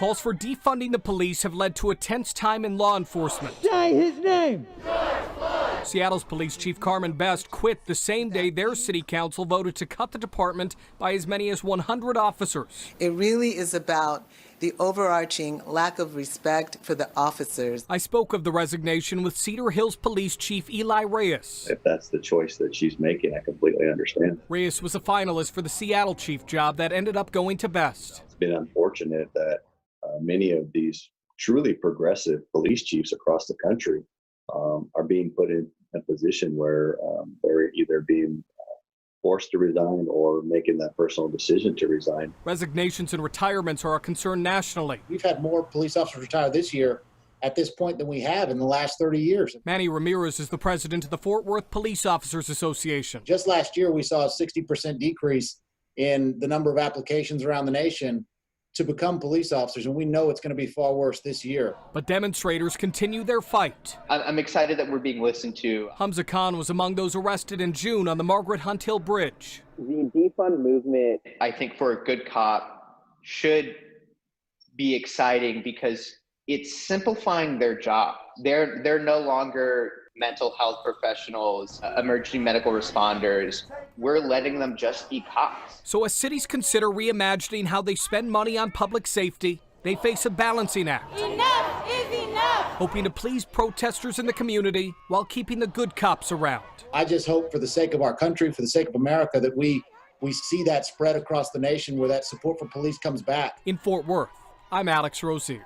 Calls for defunding the police have led to a tense time in law enforcement. Say his name! Seattle's police chief Carmen Best quit the same day their city council voted to cut the department by as many as 100 officers. It really is about the overarching lack of respect for the officers. I spoke of the resignation with Cedar Hills Police Chief Eli Reyes. If that's the choice that she's making, I completely understand. Reyes was a finalist for the Seattle chief job that ended up going to Best. It's been unfortunate that many of these truly progressive police chiefs across the country are being put in a position where they're either being forced to resign or making that personal decision to resign. Resignations and retirements are a concern nationally. We've had more police officers retire this year at this point than we have in the last 30 years. Manny Ramirez is the president of the Fort Worth Police Officers Association. Just last year, we saw a 60% decrease in the number of applications around the nation to become police officers, and we know it's going to be far worse this year. But demonstrators continue their fight. I'm excited that we're being listened to. Hamza Khan was among those arrested in June on the Margaret Hunt Hill Bridge. The defund movement, I think, for a good cop should be exciting because it's simplifying their job. They're no longer mental health professionals, emergency medical responders. We're letting them just be cops. So as cities consider reimagining how they spend money on public safety, they face a balancing act. Enough is enough! Hoping to please protesters in the community while keeping the good cops around. I just hope for the sake of our country, for the sake of America, that we see that spread across the nation where that support for police comes back. In Fort Worth, I'm Alex Rozier.